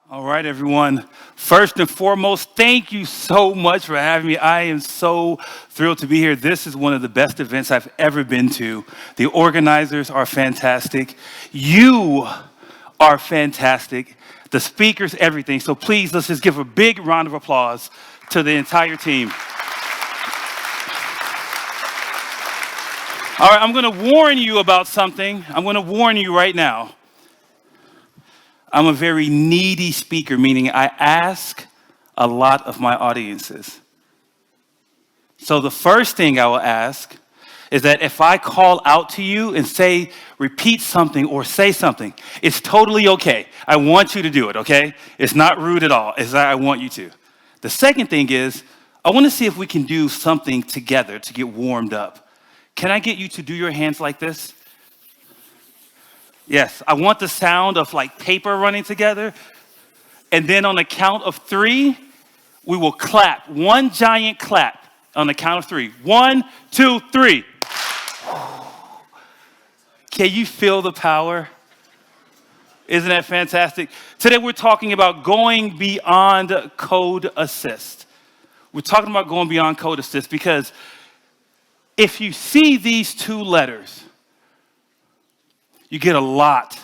All right, everyone. First and foremost, thank you so much for having me. I am so thrilled to be here. This is one of the best events I've ever been to. The organizers are fantastic. You are fantastic. The speakers, everything. So please, let's just give a big round of applause to the entire team. All right, I'm going to warn you about something. I'm going to warn you right now. I'm a very needy speaker, meaning I ask a lot of my audiences. So the first thing I will ask is that if I call out to you and say, repeat something or say something, it's totally okay. I want you to do it, okay? It's not rude at all. It's that I want you to. The second thing is, I want to see if we can do something together to get warmed up. Can I get you to do your hands like this? Yes, I want the sound of like paper running together. And then on the count of 3, we will clap. One giant clap on the count of 3. 1, 2, 3. Can you feel the power? Isn't that fantastic? Today we're talking about going beyond code assist. We're talking about going beyond code assist because if you see these 2 letters, you get a lot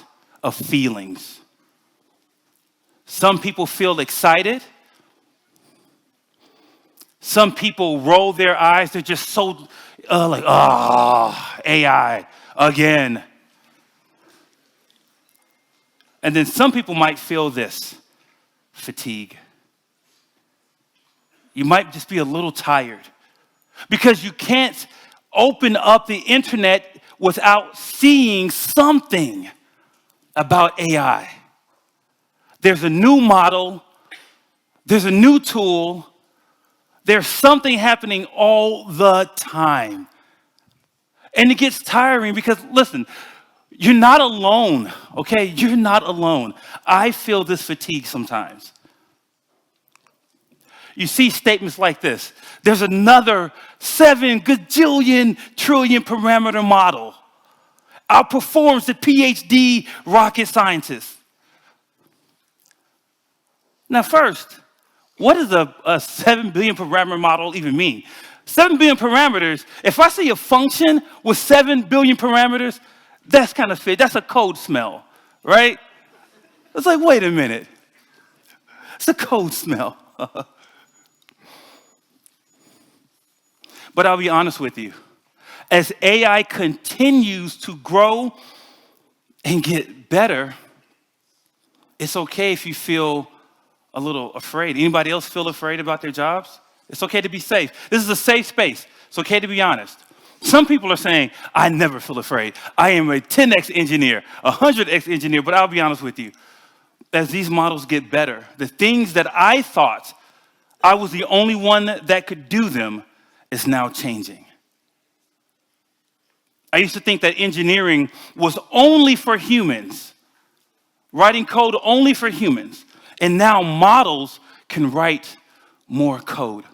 of feelings. Some people feel excited. Some people roll their eyes. They're just so AI again. And then some people might feel this, fatigue. You might just be a little tired because you can't open up the internet without seeing something about AI. There's a new model, there's a new tool, there's something happening all the time. And it gets tiring because, listen, you're not alone, okay? You're not alone. I feel this fatigue sometimes. You see statements like this. There's another 7 gajillion trillion parameter model. Outperforms the PhD rocket scientist. Now first, what does a 7 billion parameter model even mean? 7 billion parameters, if I see a function with 7 billion parameters, that's kind of fit. That's a code smell, right? It's like, wait a minute. It's a code smell. But I'll be honest with you. As AI continues to grow and get better, it's okay if you feel a little afraid. Anybody else feel afraid about their jobs? It's okay to be safe. This is a safe space. It's okay to be honest. Some people are saying, I never feel afraid. I am a 10x engineer, a 100x engineer, but I'll be honest with you. As these models get better, the things that I thought I was the only one that could do them is now changing. I used to think that engineering was only for humans, writing code only for humans. And now models can write more code.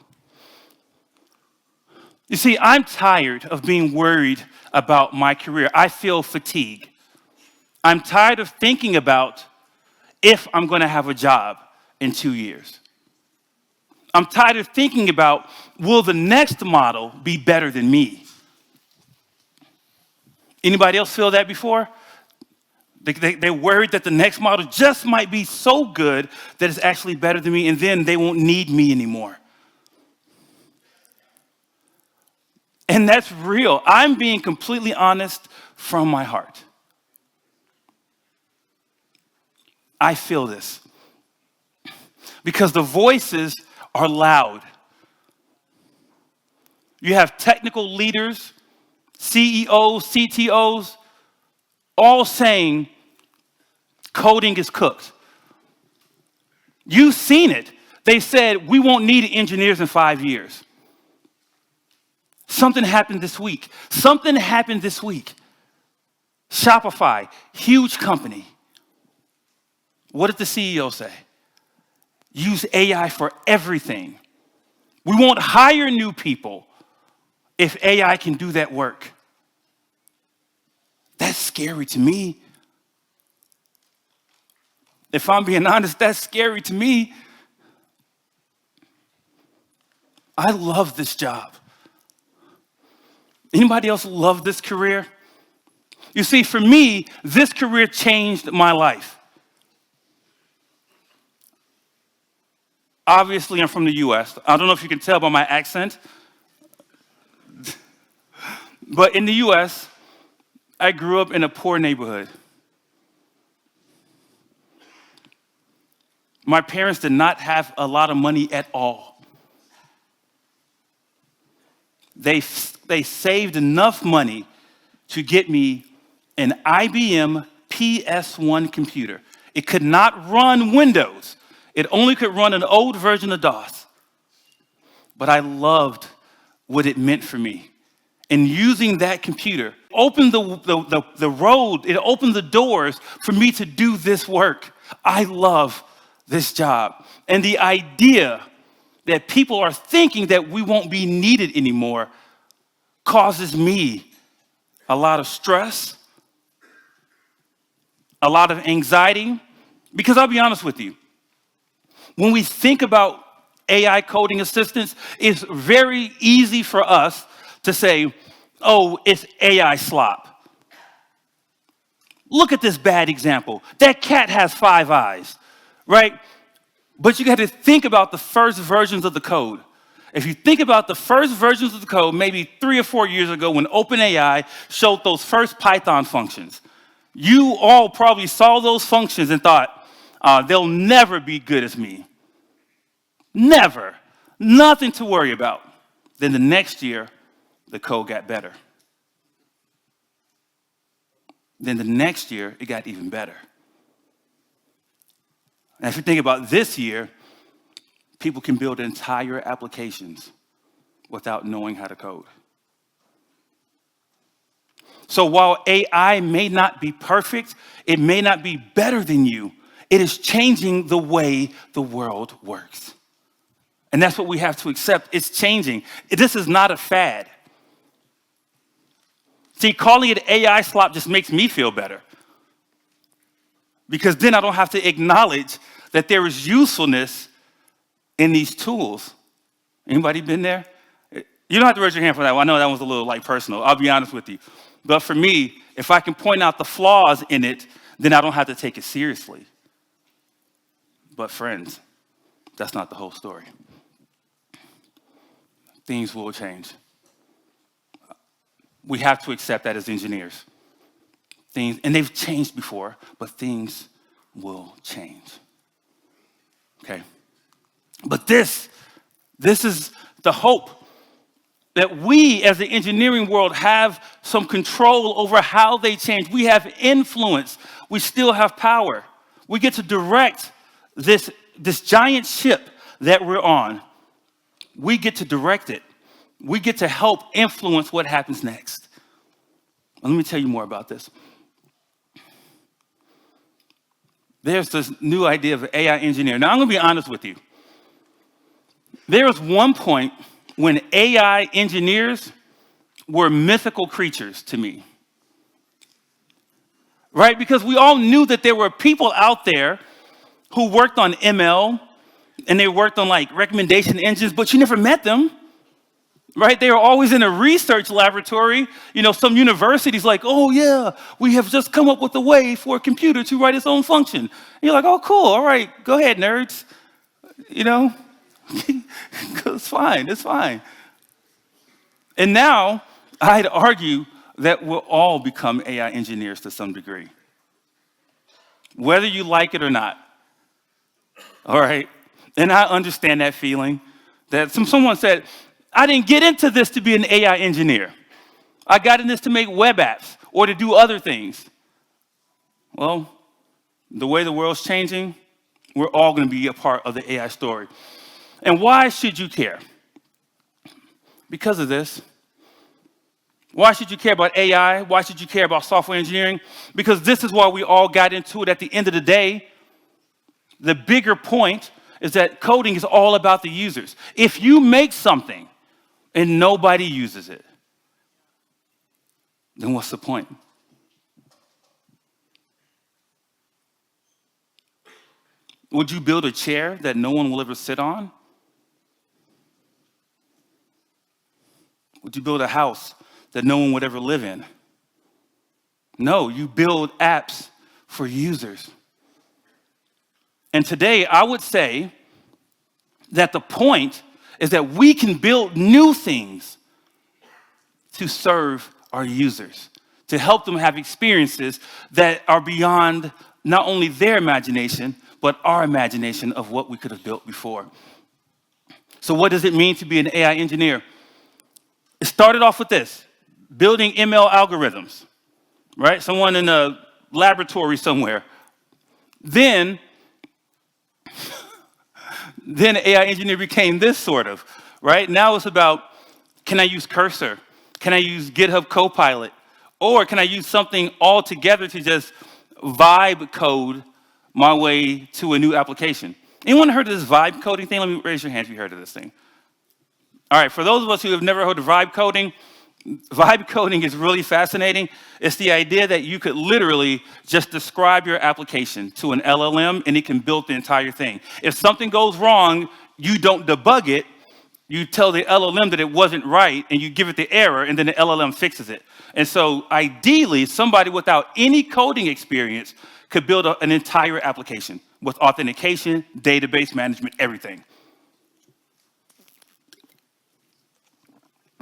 You see, I'm tired of being worried about my career. I feel fatigue. I'm tired of thinking about if I'm going to have a job in 2 years. I'm tired of thinking about, will the next model be better than me? Anybody else feel that before? They're worried that the next model just might be so good that it's actually better than me, and then they won't need me anymore. And that's real. I'm being completely honest from my heart. I feel this. Because the voices are loud. You have technical leaders, CEOs, CTOs, all saying coding is cooked. You've seen it. They said we won't need engineers in 5 years. Something happened this week. Shopify, huge company. What did the CEO say? Use AI for everything. We won't hire new people if AI can do that work. That's scary to me. If I'm being honest, that's scary to me. I love this job. Anybody else love this career? You see, for me, this career changed my life. Obviously, I'm from the US. I don't know if you can tell by my accent, but in the US, I grew up in a poor neighborhood. My parents did not have a lot of money at all. They saved enough money to get me an IBM PS1 computer. It could not run Windows. It only could run an old version of DOS. But I loved what it meant for me. And using that computer opened the road, it opened the doors for me to do this work. I love this job. And the idea that people are thinking that we won't be needed anymore causes me a lot of stress, a lot of anxiety, because I'll be honest with you, when we think about AI coding assistants, it's very easy for us to say, oh, it's AI slop. Look at this bad example. That cat has 5 eyes, right? But you got to think about the first versions of the code. If you think about the first versions of the code, maybe 3 or 4 years ago when OpenAI showed those first Python functions, you all probably saw those functions and thought, they'll never be good as me. Never. Nothing to worry about. Then the next year, the code got better. Then the next year, it got even better. And if you think about this year, people can build entire applications without knowing how to code. So while AI may not be perfect, it may not be better than you, it is changing the way the world works. And that's what we have to accept. It's changing. This is not a fad. See, calling it AI slop just makes me feel better. Because then I don't have to acknowledge that there is usefulness in these tools. Anybody been there? You don't have to raise your hand for that one. I know that was a little personal. I'll be honest with you. But for me, if I can point out the flaws in it, then I don't have to take it seriously. But friends, that's not the whole story. Things will change. We have to accept that as engineers. And they've changed before, but things will change. Okay? But this is the hope that we as the engineering world have some control over how they change. We have influence. We still have power. We get to direct this giant ship that we're on. We get to direct it. We get to help influence what happens next. Let me tell you more about this. There's this new idea of an AI engineer. Now, I'm going to be honest with you. There was one point when AI engineers were mythical creatures to me. Right? Because we all knew that there were people out there who worked on ML and they worked on recommendation engines, but you never met them. Right? They were always in a research laboratory. You know, some university's like, oh yeah, we have just come up with a way for a computer to write its own function. And you're like, oh cool, all right, go ahead, nerds. You know, it's fine, it's fine. And now, I'd argue that we'll all become AI engineers to some degree. Whether you like it or not. All right? And I understand that feeling that someone said, I didn't get into this to be an AI engineer. I got in this to make web apps or to do other things. Well, the way the world's changing, we're all going to be a part of the AI story. And why should you care? Because of this. Why should you care about AI? Why should you care about software engineering? Because this is why we all got into it at the end of the day. The bigger point is that coding is all about the users. If you make something and nobody uses it, then what's the point? Would you build a chair that no one will ever sit on? Would you build a house that no one would ever live in? No, you build apps for users. And today, I would say that the point is that we can build new things to serve our users, to help them have experiences that are beyond not only their imagination, but our imagination of what we could have built before. So what does it mean to be an AI engineer? It started off with this, building ML algorithms, right? Someone in a laboratory somewhere. Then AI engineer became this sort of, right? Now it's about, can I use Cursor? Can I use GitHub Copilot? Or can I use something altogether to just vibe code my way to a new application? Anyone heard of this vibe coding thing? Let me raise your hand if you heard of this thing. All right, for those of us who have never heard of vibe coding is really fascinating. It's the idea that you could literally just describe your application to an LLM and it can build the entire thing. If something goes wrong, you don't debug it. You tell the LLM that it wasn't right and you give it the error and then the LLM fixes it. And so ideally, somebody without any coding experience could build an entire application with authentication, database management, everything.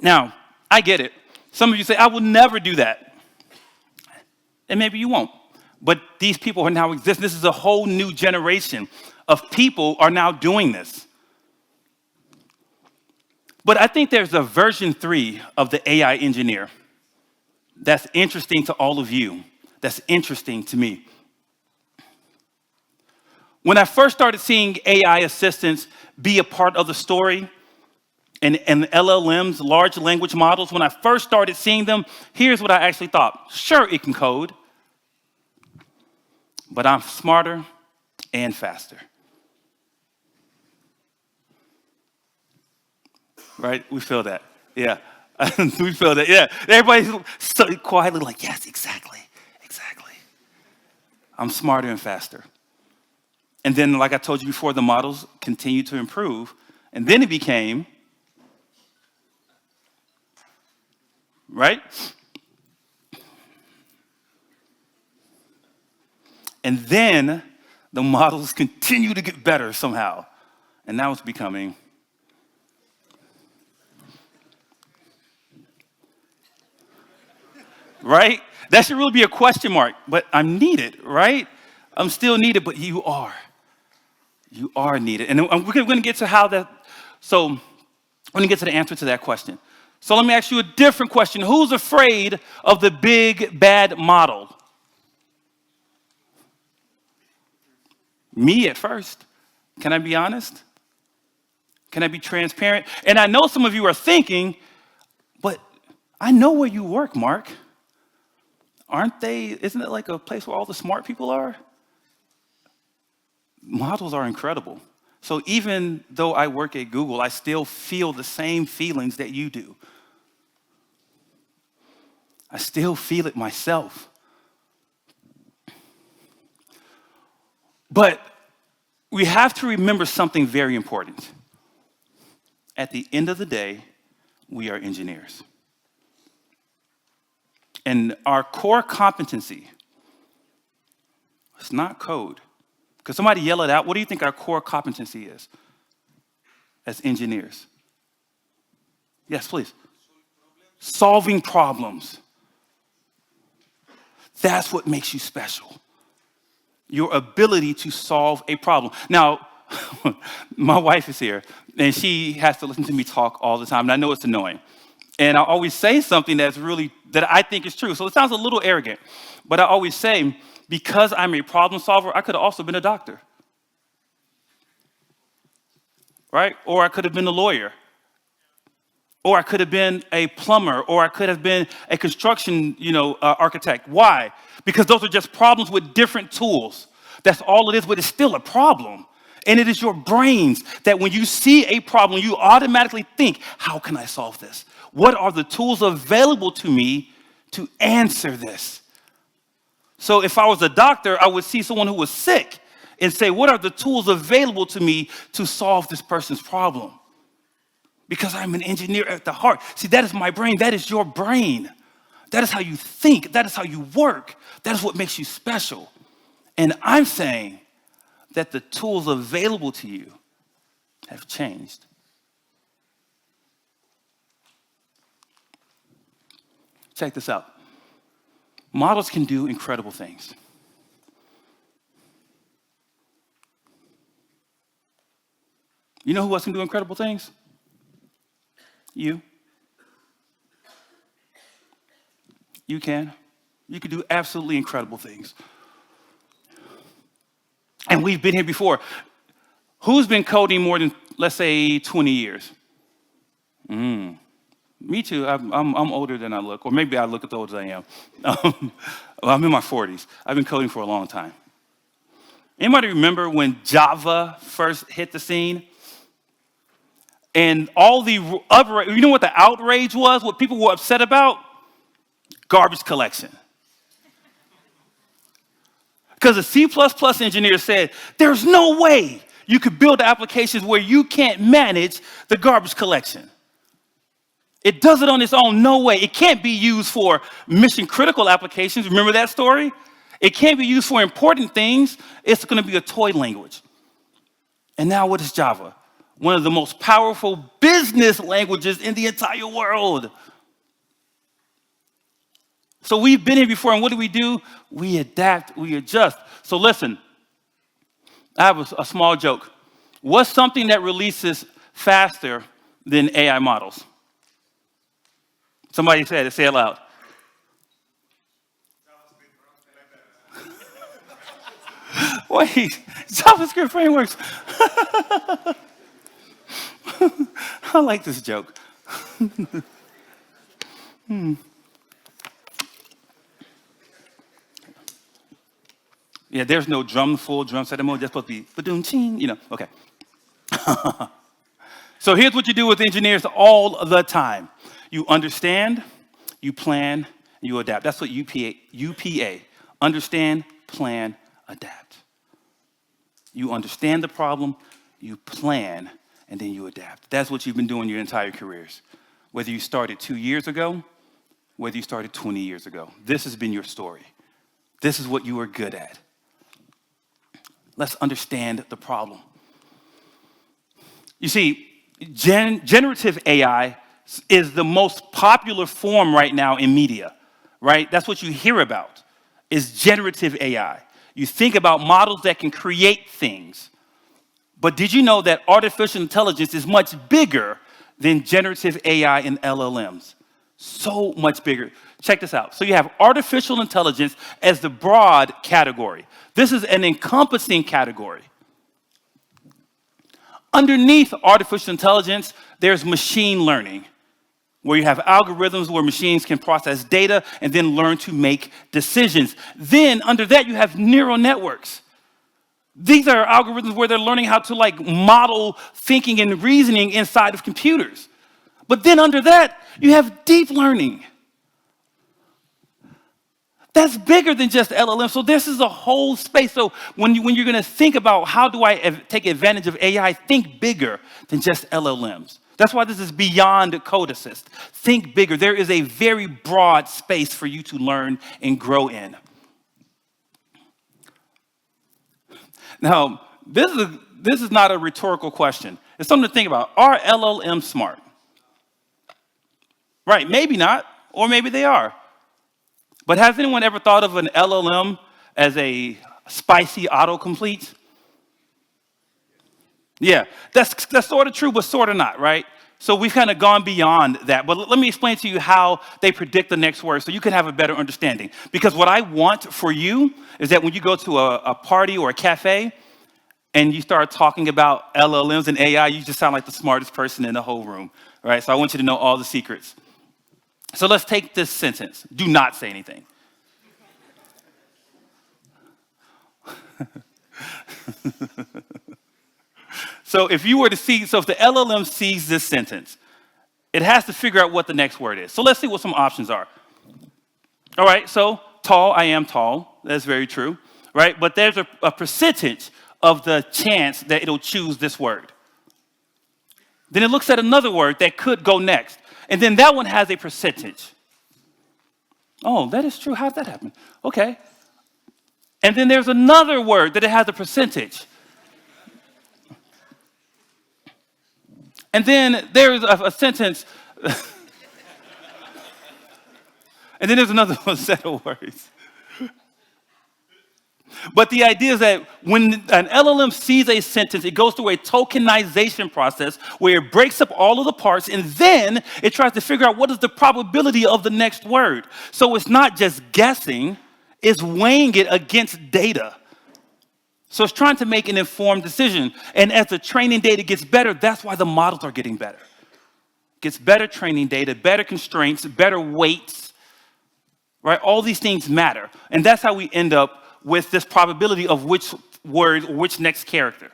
Now, I get it. Some of you say, I will never do that. And maybe you won't. But these people are now existing. This is a whole new generation of people are now doing this. But I think there's a version 3 of the AI engineer that's interesting to all of you, that's interesting to me. When I first started seeing AI assistants be a part of the story, and LLMs, large language models, when I first started seeing them, here's what I actually thought. Sure, it can code, but I'm smarter and faster. Right? We feel that. Yeah. We feel that. Yeah. Everybody's so quietly like, yes, exactly. I'm smarter and faster. And then, like I told you before, the models continue to improve. And then it became, right? And then the models continue to get better somehow. And now it's becoming right? That should really be a question mark, but I'm needed, right? I'm still needed, but you are. You are needed. And we're going to get to how that, so we're going to get to the answer to that question. So let me ask you a different question. Who's afraid of the big bad model? Me at first. Can I be honest? Can I be transparent? And I know some of you are thinking, but I know where you work, Mark. Isn't it like a place where all the smart people are? Models are incredible. So even though I work at Google, I still feel the same feelings that you do. I still feel it myself. But we have to remember something very important. At the end of the day, we are engineers. And our core competency is not code. Could somebody yell it out? What do you think our core competency is as engineers? Yes, please. Solving problems. That's what makes you special. Your ability to solve a problem. Now, my wife is here, and she has to listen to me talk all the time, and I know it's annoying. And I always say something that I think is true. So it sounds a little arrogant, but I always say, because I'm a problem solver, I could have also been a doctor, right? Or I could have been a lawyer, or I could have been a plumber, or I could have been a construction, architect. Why? Because those are just problems with different tools. That's all it is, but it's still a problem. And it is your brains that when you see a problem, you automatically think, how can I solve this? What are the tools available to me to answer this? So if I was a doctor, I would see someone who was sick, and say, what are the tools available to me to solve this person's problem? Because I'm an engineer at the heart. See, that is my brain. That is your brain. That is how you think. That is how you work. That is what makes you special. And I'm saying that the tools available to you have changed. Check this out. Models can do incredible things. You know who else can do incredible things? You. You can. You can do absolutely incredible things. And we've been here before. Who's been coding more than, let's say, 20 years? Me too. I'm older than I look, or maybe I look as old as I am. Well, I'm in my 40s. I've been coding for a long time. Anybody remember when Java first hit the scene? And all the you know what the outrage was? What people were upset about? Garbage collection. Because the C++ engineer said, there's no way you could build applications where you can't manage the garbage collection. It does it on its own, no way. It can't be used for mission critical applications. Remember that story? It can't be used for important things. It's going to be a toy language. And now what is Java? One of the most powerful business languages in the entire world. So we've been here before, and what do? We adapt, we adjust. So listen, I have a small joke. What's something that releases faster than AI models? Somebody said it, say it loud. Wait, JavaScript frameworks. I like this joke. Yeah, there's no full drum set mode. That's supposed to be ba-doom ching, okay. So here's what you do with engineers all the time. You understand, you plan, and you adapt. That's what UPA, understand, plan, adapt. You understand the problem, you plan, and then you adapt. That's what you've been doing your entire careers. Whether you started 2 years ago, whether you started 20 years ago. This has been your story. This is what you are good at. Let's understand the problem. You see, generative AI is the most popular form right now in media, right? That's what you hear about, is generative AI. You think about models that can create things. But did you know that artificial intelligence is much bigger than generative AI and LLMs? So much bigger. Check this out. So you have artificial intelligence as the broad category. This is an encompassing category. Underneath artificial intelligence, there's machine learning, where you have algorithms where machines can process data and then learn to make decisions. Then under that, you have neural networks. These are algorithms where they're learning how to model thinking and reasoning inside of computers. But then under that, you have deep learning. That's bigger than just LLM. So this is a whole space. So when you're going to think about how do I take advantage of AI, think bigger than just LLMs. That's why this is beyond code assist. Think bigger. There is a very broad space for you to learn and grow in. Now, this is not a rhetorical question. It's something to think about. Are LLMs smart? Right, maybe not, or maybe they are. But has anyone ever thought of an LLM as a spicy autocomplete? Yeah, that's sort of true, but sort of not, right? So we've kind of gone beyond that. But let me explain to you how they predict the next word so you can have a better understanding. Because what I want for you is that when you go to a party or a cafe and you start talking about LLMs and AI, you just sound like the smartest person in the whole room, right? So I want you to know all the secrets. So let's take this sentence. Do not say anything. So if you were to see, so if the LLM sees this sentence, it has to figure out what the next word is. So let's see what some options are. All right, so tall, I am tall. That's very true, right? But there's a percentage of the chance that it'll choose this word. Then it looks at another word that could go next. And then that one has a percentage. Oh, that is true. How did that happen? Okay. And then there's another word that it has a percentage. And then there's a sentence. And then there's another set of words. But the idea is that when an LLM sees a sentence, it goes through a tokenization process where it breaks up all of the parts, and then it tries to figure out what is the probability of the next word. So it's not just guessing, it's weighing it against data. So it's trying to make an informed decision. And as the training data gets better, that's why the models are getting better. Gets better training data, better constraints, better weights, right? All these things matter. And that's how we end up with this probability of which word, which next character.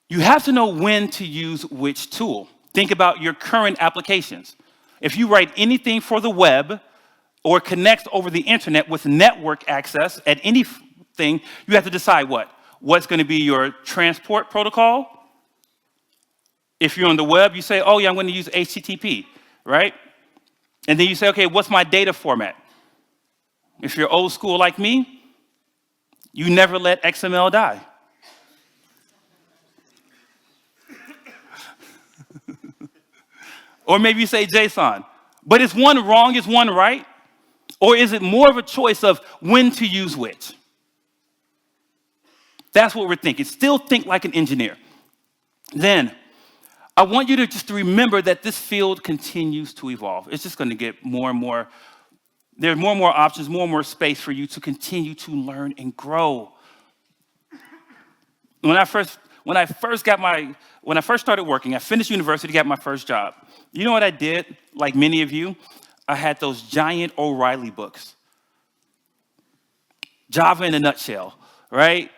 You have to know when to use which tool. Think about your current applications. If you write anything for the web or connect over the internet with network access at anything, you have to decide what's going to be your transport protocol. If you're on the web, you say, oh yeah, I'm going to use HTTP, right? And then you say, okay, what's my data format? If you're old school like me, you never let XML die. Or maybe you say JSON. But is one wrong, is one right? Or is it more of a choice of when to use which? That's what we're thinking. Still think like an engineer. Then, I want you to just remember that this field continues to evolve. It's just going to get more and more. There's more and more options, more and more space for you to continue to learn and grow. When I first started working, I finished university, got my first job. You know what I did? Like many of you, I had those giant O'Reilly books. Java in a nutshell, right?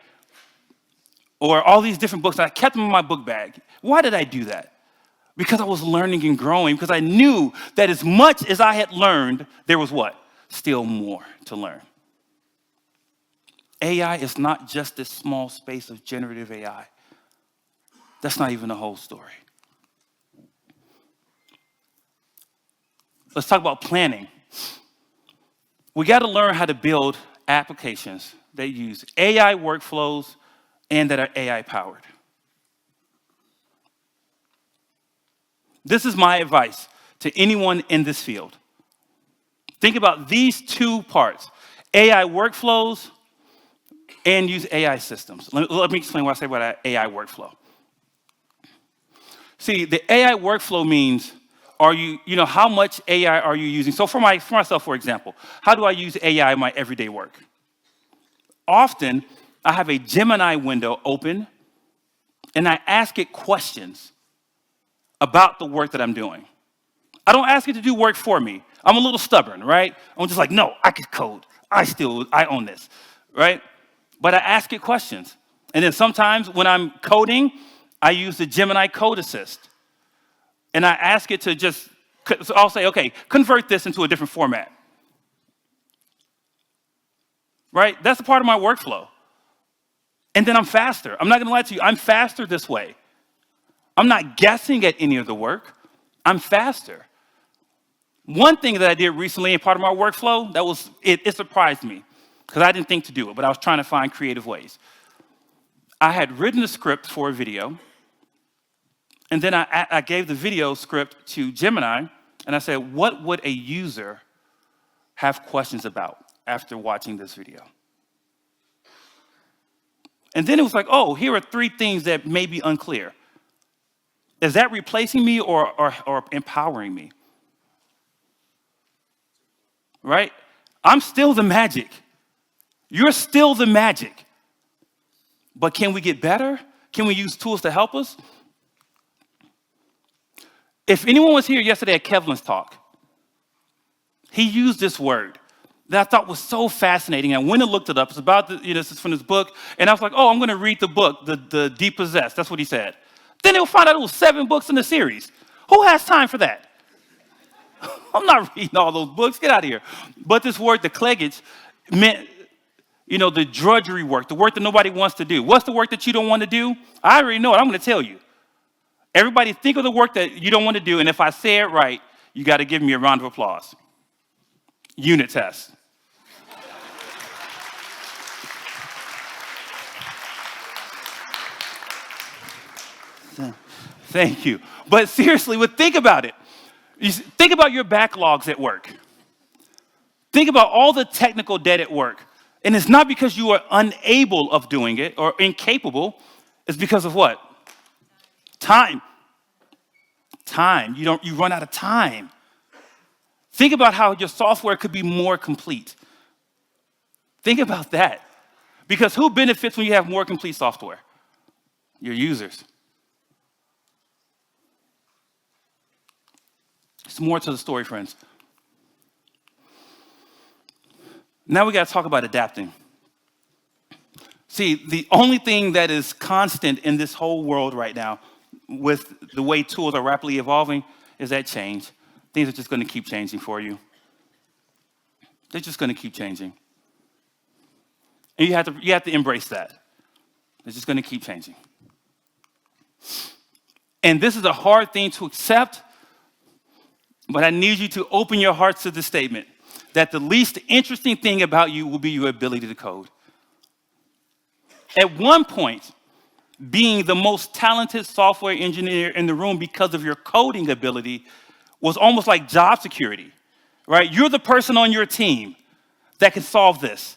Or all these different books. I kept them in my book bag. Why did I do that? Because I was learning and growing, because I knew that as much as I had learned, there was what? Still more to learn. AI is not just this small space of generative AI. That's not even the whole story. Let's talk about planning. We got to learn how to build applications that use AI workflows and that are AI powered. This is my advice to anyone in this field. Think about these two parts, AI workflows and use AI systems. Let me explain what I say about an AI workflow. See, the AI workflow means, how much AI are you using? So for myself, for example, how do I use AI in my everyday work? Often, I have a Gemini window open, and I ask it questions about the work that I'm doing. I don't ask it to do work for me. I'm a little stubborn, right? I'm just like, no, I can code. I own this, right? But I ask it questions. And then sometimes when I'm coding, I use the Gemini Code Assist. And I ask it to so I'll say, okay, convert this into a different format. Right? That's a part of my workflow. And then I'm faster. I'm not going to lie to you. I'm faster this way. I'm not guessing at any of the work. I'm faster. One thing that I did recently in part of my workflow, it surprised me because I didn't think to do it, but I was trying to find creative ways. I had written a script for a video, and then I gave the video script to Gemini, and I said, what would a user have questions about after watching this video? And then it was like, oh, here are 3 things that may be unclear. Is that replacing me or empowering me? Right? I'm still the magic. You're still the magic. But can we get better? Can we use tools to help us? If anyone was here yesterday at Kevin's talk, he used this word that I thought was so fascinating. I went and looked it up. It's about, this is from his book. And I was like, oh, I'm going to read the book, the Depossessed. That's what he said. Then they'll find out it was 7 books in the series. Who has time for that? I'm not reading all those books. Get out of here. But this word, the clegage, meant You know, the drudgery work, the work that nobody wants to do. What's the work that you don't want to do? I already know it. I'm going to tell you. Everybody think of the work that you don't want to do, and if I say it right, you got to give me a round of applause. Unit test. Thank you. But seriously, think about it. Think about your backlogs at work. Think about all the technical debt at work. And it's not because you are unable of doing it or incapable. It's because of what? Time. Time. You run out of time. Think about how your software could be more complete. Think about that. Because who benefits when you have more complete software? Your users. There's more to the story, friends. Now we got to talk about adapting. See, the only thing that is constant in this whole world right now, with the way tools are rapidly evolving, is that change. Things are just going to keep changing for you. They're just going to keep changing. And you have to embrace that. It's just going to keep changing. And this is a hard thing to accept, but I need you to open your hearts to this statement, that the least interesting thing about you will be your ability to code. At one point, being the most talented software engineer in the room because of your coding ability was almost like job security, right? You're the person on your team that can solve this.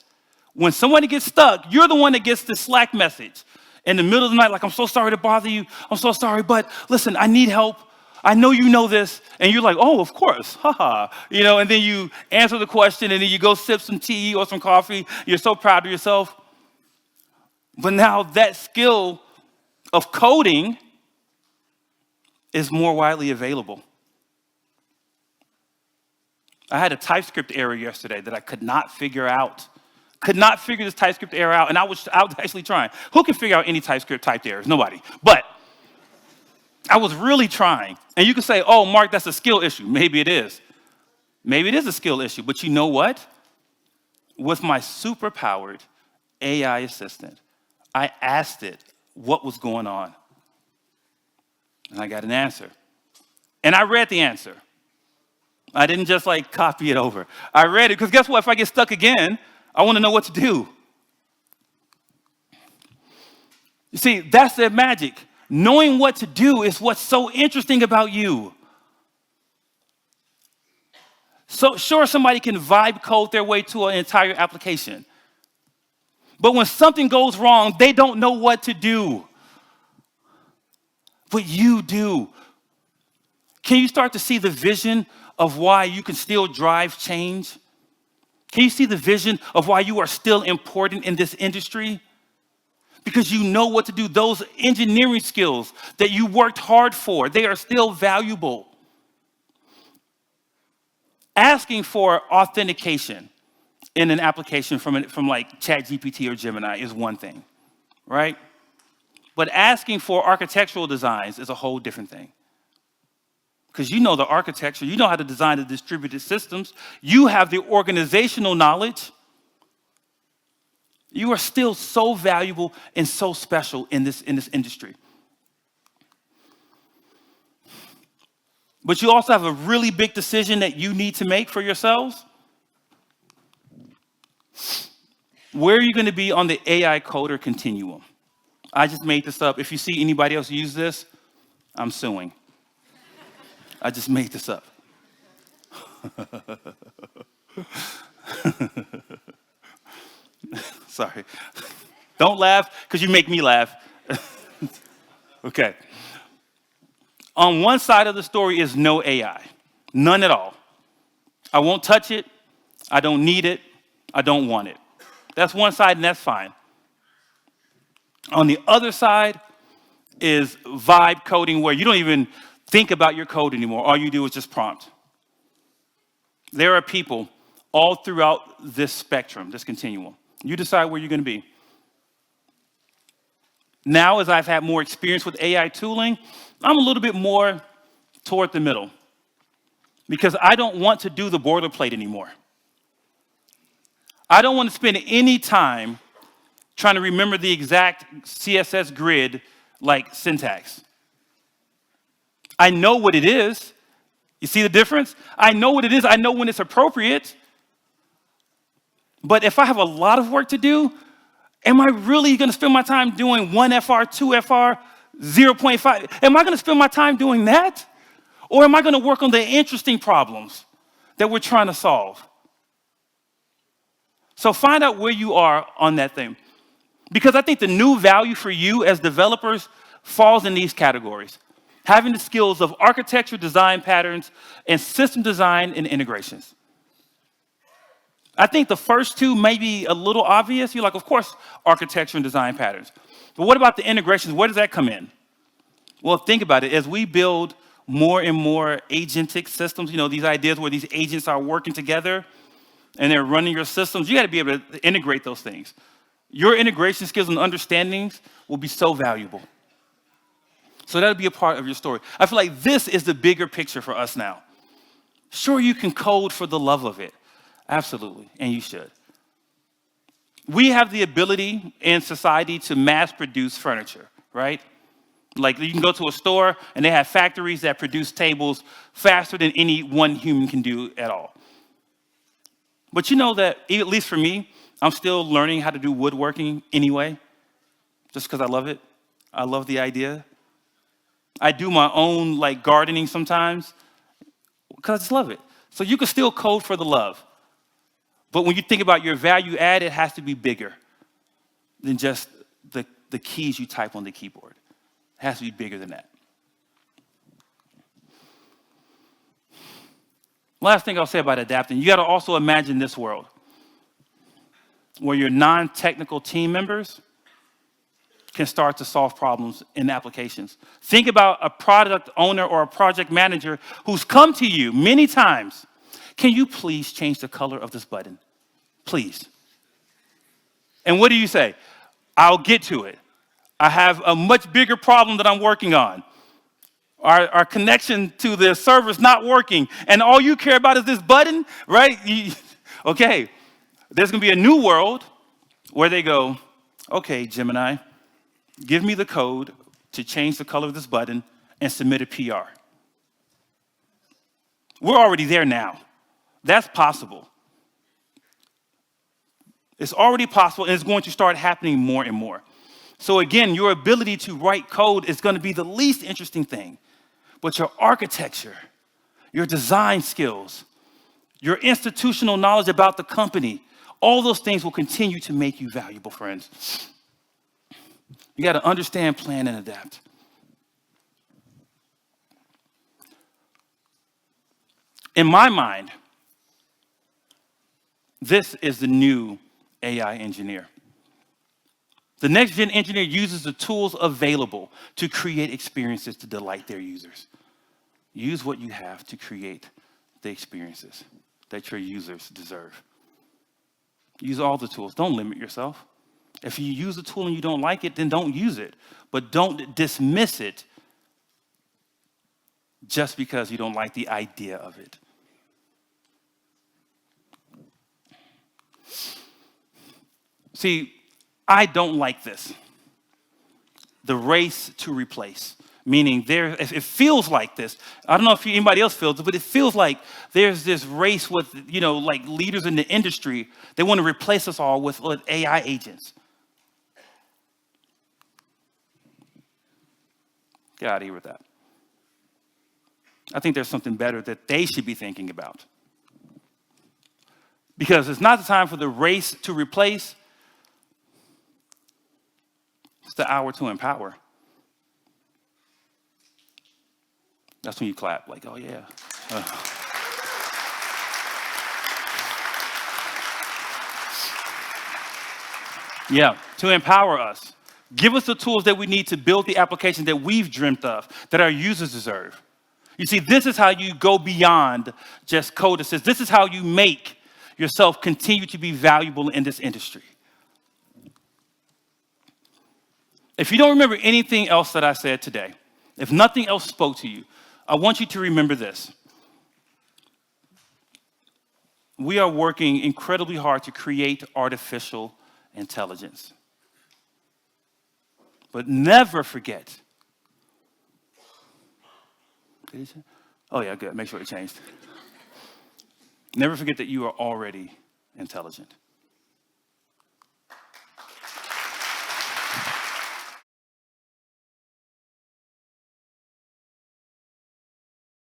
When somebody gets stuck, you're the one that gets the Slack message in the middle of the night, like, I'm so sorry to bother you. I'm so sorry, but listen, I need help. I know you know this. And you're like, oh, of course, haha. You know, and then you answer the question, and then you go sip some tea or some coffee. You're so proud of yourself. But now that skill of coding is more widely available. I had a TypeScript error yesterday that I could not figure out. Could not figure this TypeScript error out, and I was actually trying. Who can figure out any TypeScript typed errors? Nobody. But I was really trying. And you can say, oh, Mark, that's a skill issue. Maybe it is. Maybe it is a skill issue. But you know what? With my super-powered AI assistant, I asked it what was going on. And I got an answer. And I read the answer. I didn't just like copy it over. I read it because guess what? If I get stuck again, I want to know what to do. You see, that's the magic. Knowing what to do is what's so interesting about you. So sure, somebody can vibe code their way to an entire application. But when something goes wrong, they don't know what to do. But you do. Can you start to see the vision of why you can still drive change? Can you see the vision of why you are still important in this industry? Because you know what to do. Those engineering skills that you worked hard for, they are still valuable. Asking for authentication in an application from like ChatGPT or Gemini is one thing, right? But asking for architectural designs is a whole different thing. Because you know the architecture, you know how to design the distributed systems, you have the organizational knowledge. You are still so valuable and so special in this industry. But you also have a really big decision that you need to make for yourselves. Where are you going to be on the AI coder continuum? I just made this up. If you see anybody else use this, I'm suing. I just made this up. Sorry. Don't laugh, because you make me laugh. Okay. On one side of the story is no AI. None at all. I won't touch it. I don't need it. I don't want it. That's one side, and that's fine. On the other side is vibe coding, where you don't even think about your code anymore. All you do is just prompt. There are people all throughout this spectrum, this continuum. You decide where you're going to be. Now, as I've had more experience with AI tooling, I'm a little bit more toward the middle, because I don't want to do the boilerplate anymore. I don't want to spend any time trying to remember the exact CSS grid like syntax. I know what it is. You see the difference? I know what it is. I know when it's appropriate. But if I have a lot of work to do, am I really going to spend my time doing 1FR, 2FR, 0.5? Am I going to spend my time doing that? Or am I going to work on the interesting problems that we're trying to solve? So find out where you are on that thing. Because I think the new value for you as developers falls in these categories. Having the skills of architecture, design patterns, and system design and integrations. I think the first two may be a little obvious. You're like, of course, architecture and design patterns. But what about the integrations? Where does that come in? Well, think about it. As we build more and more agentic systems, these ideas where these agents are working together and they're running your systems, you got to be able to integrate those things. Your integration skills and understandings will be so valuable. So that'll be a part of your story. I feel like this is the bigger picture for us now. Sure, you can code for the love of it. Absolutely, and you should. We have the ability in society to mass produce furniture, right? Like you can go to a store and they have factories that produce tables faster than any one human can do at all. But you know that, at least for me, I'm still learning how to do woodworking anyway, just because I love it. I love the idea. I do my own gardening sometimes because I just love it. So you can still code for the love. But when you think about your value add, it has to be bigger than just the keys you type on the keyboard. It has to be bigger than that. Last thing I'll say about adapting, you got to also imagine this world where your non-technical team members can start to solve problems in applications. Think about a product owner or a project manager who's come to you many times. Can you please change the color of this button? Please. And what do you say? I'll get to it. I have a much bigger problem that I'm working on. Our connection to the server is not working, and all you care about is this button, right? Okay, there's going to be a new world where they go, okay, Gemini, give me the code to change the color of this button and submit a PR. We're already there now. That's possible. It's already possible, and it's going to start happening more and more. So again, your ability to write code is going to be the least interesting thing. But your architecture, your design skills, your institutional knowledge about the company, all those things will continue to make you valuable, friends. You got to understand, plan, and adapt. In my mind, this is the new AI engineer. The next-gen engineer uses the tools available to create experiences to delight their users. Use what you have to create the experiences that your users deserve. Use all the tools. Don't limit yourself. If you use a tool and you don't like it, then don't use it. But don't dismiss it just because you don't like the idea of it. See, I don't like this. The race to replace. Meaning it feels like this. I don't know if anybody else feels it, but it feels like there's this race with, leaders in the industry. They want to replace us all with AI agents. Get out of here with that. I think there's something better that they should be thinking about. Because it's not the time for the race to replace. It's the hour to empower. That's when you clap, oh yeah. Yeah, to empower us. Give us the tools that we need to build the applications that we've dreamt of, that our users deserve. You see, this is how you go beyond just code assist. This is how you make yourself continue to be valuable in this industry. If you don't remember anything else that I said today, if nothing else spoke to you, I want you to remember this. we are working incredibly hard to create artificial intelligence. But never forget. Oh, yeah, good. Make sure it changed. Never forget that you are already intelligent.